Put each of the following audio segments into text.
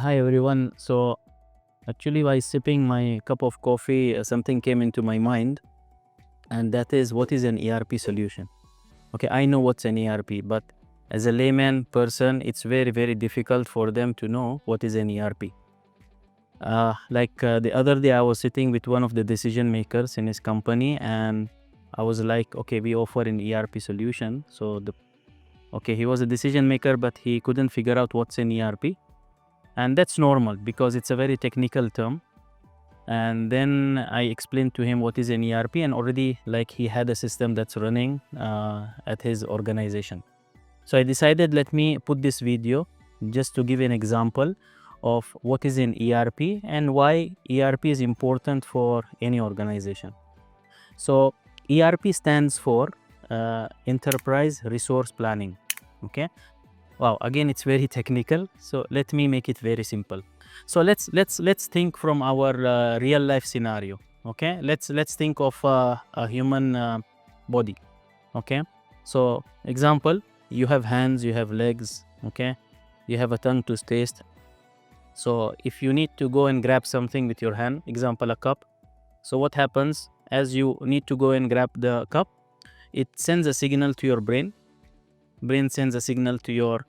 Hi everyone. So actually while sipping my cup of coffee, something came into my mind, and that is, what is an ERP solution? Okay, I know what's an ERP, but as a layman person, it's very difficult for them to know what is an ERP. The other day, I was sitting with one of the decision makers in his company, and I was like, okay, we offer an ERP solution. So he was a decision maker, but he couldn't figure out what's an ERP. And that's normal because it's a very technical term. And then I explained to him what is an ERP, and already he had a system that's running at his organization. So I decided, let me put this video just to give an example of what is an ERP and why ERP is important for any organization. So ERP stands for Enterprise Resource Planning. Okay. Wow, again, it's very technical, so let me make it very simple. So let's think from our real life scenario. Okay, let's think of a human body. Okay, so example, you have hands, you have legs. Okay, you have a tongue to taste. So if you need to go and grab something with your hand, example, a cup. So what happens as you need to go and grab the cup? It sends a signal to your brain. Brain sends a signal to your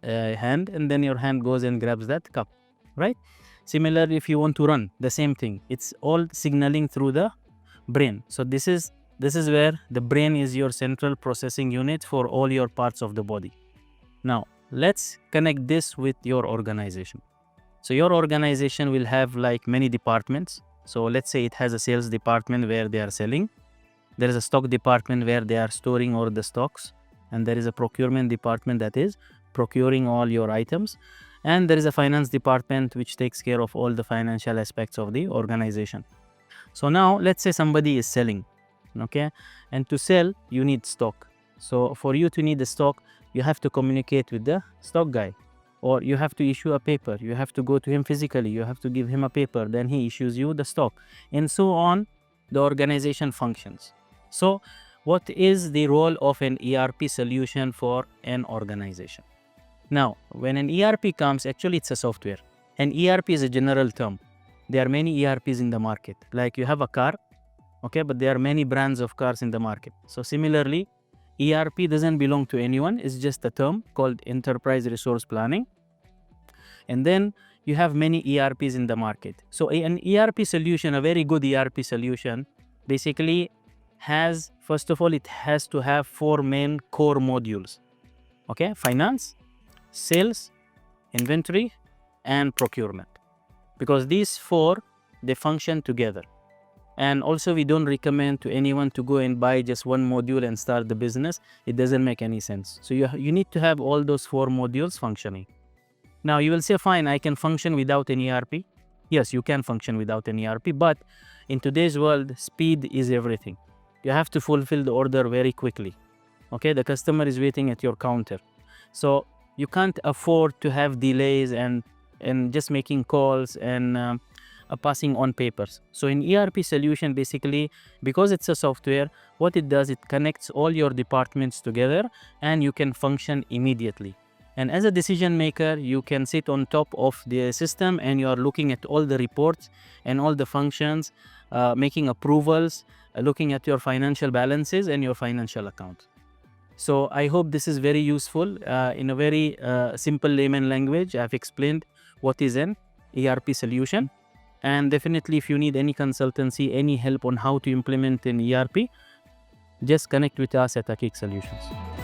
hand, and then your hand goes and grabs that cup, right? Similarly, if you want to run, the same thing. It's all signaling through the brain. So this is where the brain is your central processing unit for all your parts of the body. Now let's connect this with your organization. So your organization will have many departments. So let's say it has a sales department where they are selling. There is a stock department where they are storing all the stocks, and there is a procurement department that is procuring all your items, and there is a finance department which takes care of all the financial aspects of the organization. So now let's say somebody is selling, okay, and to sell you need stock. So for you to need the stock, you have to communicate with the stock guy, or you have to issue a paper. You have to go to him physically, you have to give him a paper, then he issues you the stock, and so on the organization functions. So what is the role of an ERP solution for an organization? Now, when an ERP comes, actually it's a software. An ERP is a general term. There are many ERPs in the market. Like you have a car, okay, but there are many brands of cars in the market. So similarly, ERP doesn't belong to anyone. It's just a term called Enterprise Resource Planning. And then you have many ERPs in the market. So an ERP solution, a very good ERP solution, basically has, first of all, it has to have 4 main core modules. Okay, finance, sales, inventory, and procurement, because these 4, they function together. And also, we don't recommend to anyone to go and buy just one module and start the business. It doesn't make any sense. So you need to have all those 4 modules functioning. Now you will say, fine, I can function without an ERP. Yes, you can function without an ERP, but in today's world, speed is everything. You have to fulfill the order very quickly. Okay, the customer is waiting at your counter. So you can't afford to have delays and just making calls and passing on papers. So in ERP solution, basically, because it's a software, what it does, it connects all your departments together, and you can function immediately. And as a decision maker, you can sit on top of the system, and you are looking at all the reports and all the functions, making approvals, looking at your financial balances and your financial account. So I hope this is very useful. In a very simple layman language, I've explained what is an ERP solution. And definitely, if you need any consultancy, any help on how to implement an ERP, just connect with us at Aqiq Solutions.